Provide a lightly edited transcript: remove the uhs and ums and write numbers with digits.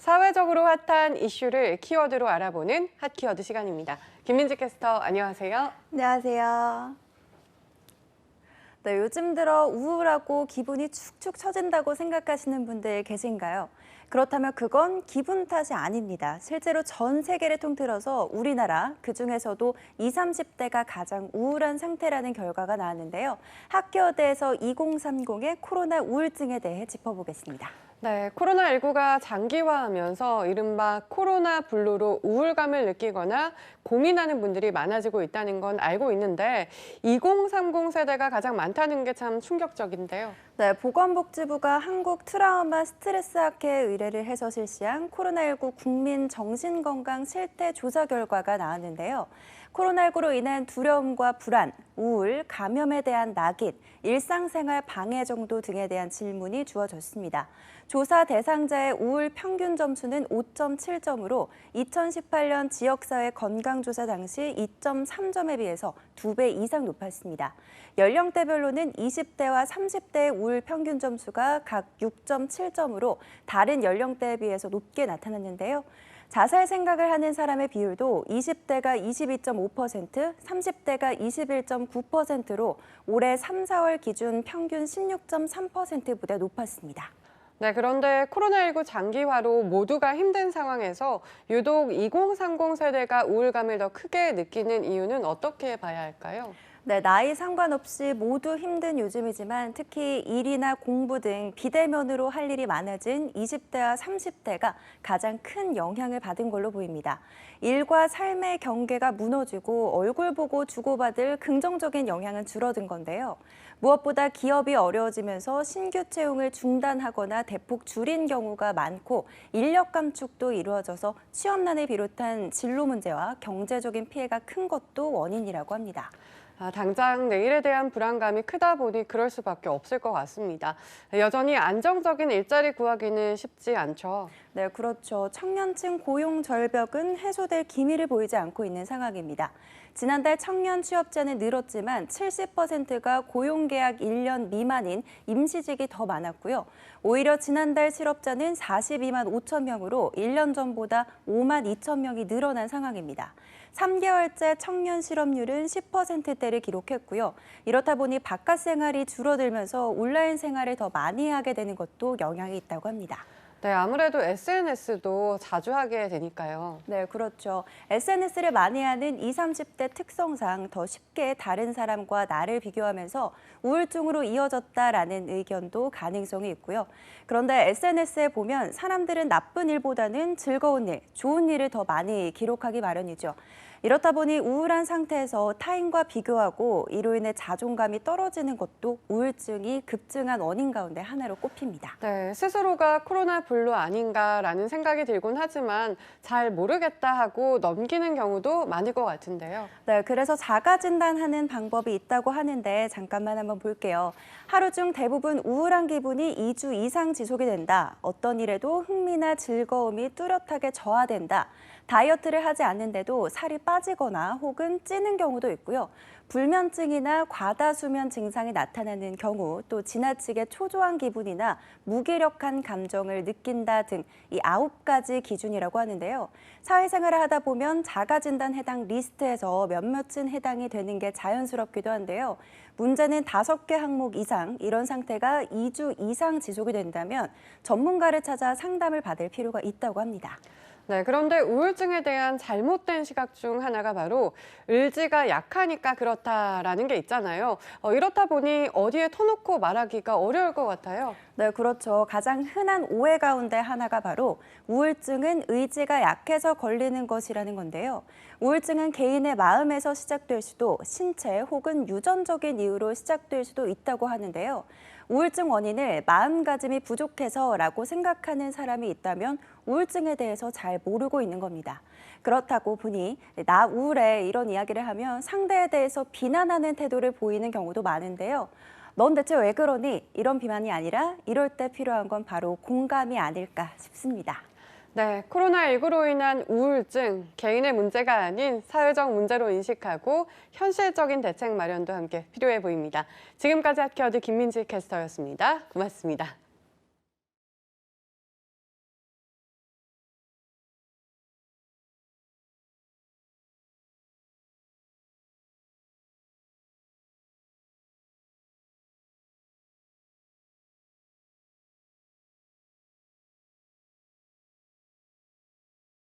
사회적으로 핫한 이슈를 키워드로 알아보는 핫키워드 시간입니다. 김민지 캐스터, 안녕하세요. 안녕하세요. 네, 요즘 들어 우울하고 기분이 축축 처진다고 생각하시는 분들 계신가요? 그렇다면 그건 기분 탓이 아닙니다. 실제로 전 세계를 통틀어서 우리나라, 그중에서도 20, 30대가 가장 우울한 상태라는 결과가 나왔는데요. 핫키워드에서 2030의 코로나 우울증에 대해 짚어보겠습니다. 네, 코로나19가 장기화하면서 이른바 코로나 블루로 우울감을 느끼거나 고민하는 분들이 많아지고 있다는 건 알고 있는데 2030 세대가 가장 많다는 게 참 충격적인데요. 네, 보건복지부가 한국 트라우마 스트레스 학회 의뢰를 해서 실시한 코로나19 국민 정신건강 실태 조사 결과가 나왔는데요. 코로나19로 인한 두려움과 불안, 우울, 감염에 대한 낙인, 일상생활 방해 정도 등에 대한 질문이 주어졌습니다. 조사 대상자의 우울 평균 점수는 5.7점으로 2018년 지역사회 건강조사 당시 2.3점에 비해서 2배 이상 높았습니다. 연령대별로는 20대와 30대의 우울 평균 점수가 각 6.7점으로 다른 연령대에 비해서 높게 나타났는데요. 자살 생각을 하는 사람의 비율도 20대가 22.5%, 30대가 21.9%로 올해 3, 4월 기준 평균 16.3%보다 높았습니다. 네, 그런데 코로나19 장기화로 모두가 힘든 상황에서 유독 2030 세대가 우울감을 더 크게 느끼는 이유는 어떻게 봐야 할까요? 네, 나이 상관없이 모두 힘든 요즘이지만 특히 일이나 공부 등 비대면으로 할 일이 많아진 20대와 30대가 가장 큰 영향을 받은 걸로 보입니다. 일과 삶의 경계가 무너지고 얼굴 보고 주고받을 긍정적인 영향은 줄어든 건데요. 무엇보다 기업이 어려워지면서 신규 채용을 중단하거나 대폭 줄인 경우가 많고 인력 감축도 이루어져서 취업난을 비롯한 진로 문제와 경제적인 피해가 큰 것도 원인이라고 합니다. 당장 내일에 대한 불안감이 크다 보니 그럴 수밖에 없을 것 같습니다. 여전히 안정적인 일자리 구하기는 쉽지 않죠. 네, 그렇죠. 청년층 고용 절벽은 해소될 기미를 보이지 않고 있는 상황입니다. 지난달 청년 취업자는 늘었지만 70%가 고용계약 1년 미만인 임시직이 더 많았고요. 오히려 지난달 실업자는 42만 5천 명으로 1년 전보다 5만 2천 명이 늘어난 상황입니다. 3개월째 청년 실업률은 10%대를 기록했고요. 이렇다 보니 바깥 생활이 줄어들면서 온라인 생활을 더 많이 하게 되는 것도 영향이 있다고 합니다. 네, 아무래도 SNS도 자주 하게 되니까요. 네, 그렇죠. SNS를 많이 하는 20, 30대 특성상 더 쉽게 다른 사람과 나를 비교하면서 우울증으로 이어졌다라는 의견도 가능성이 있고요. 그런데 SNS에 보면 사람들은 나쁜 일보다는 즐거운 일, 좋은 일을 더 많이 기록하기 마련이죠. 이렇다 보니 우울한 상태에서 타인과 비교하고 이로 인해 자존감이 떨어지는 것도 우울증이 급증한 원인 가운데 하나로 꼽힙니다. 네, 스스로가 코로나 블루 아닌가라는 생각이 들곤 하지만 잘 모르겠다 하고 넘기는 경우도 많을 것 같은데요. 네, 그래서 자가 진단하는 방법이 있다고 하는데 잠깐만 한번 볼게요. 하루 중 대부분 우울한 기분이 2주 이상 지속이 된다. 어떤 일에도 흥미나 즐거움이 뚜렷하게 저하된다. 다이어트를 하지 않는데도 살이 빠지거나 혹은 찌는 경우도 있고요. 불면증이나 과다수면 증상이 나타나는 경우, 또 지나치게 초조한 기분이나 무기력한 감정을 느낀다 등 이 9가지 기준이라고 하는데요. 사회생활을 하다 보면 자가진단 해당 리스트에서 몇몇은 해당이 되는 게 자연스럽기도 한데요. 문제는 5개 항목 이상 이런 상태가 2주 이상 지속이 된다면 전문가를 찾아 상담을 받을 필요가 있다고 합니다. 네, 그런데 우울증에 대한 잘못된 시각 중 하나가 바로 의지가 약하니까 그렇다라는 게 있잖아요. 이렇다 보니 어디에 터놓고 말하기가 어려울 것 같아요. 네, 그렇죠. 가장 흔한 오해 가운데 하나가 바로 우울증은 의지가 약해서 걸리는 것이라는 건데요. 우울증은 개인의 마음에서 시작될 수도 신체 혹은 유전적인 이유로 시작될 수도 있다고 하는데요. 우울증 원인을 마음가짐이 부족해서라고 생각하는 사람이 있다면 우울증에 대해서 잘 모르고 있는 겁니다. 그렇다고 보니 나 우울해 이런 이야기를 하면 상대에 대해서 비난하는 태도를 보이는 경우도 많은데요. 넌 대체 왜 그러니? 이런 비난이 아니라 이럴 때 필요한 건 바로 공감이 아닐까 싶습니다. 네, 코로나19로 인한 우울증, 개인의 문제가 아닌 사회적 문제로 인식하고 현실적인 대책 마련도 함께 필요해 보입니다. 지금까지 핫키워드 김민지 캐스터였습니다. 고맙습니다.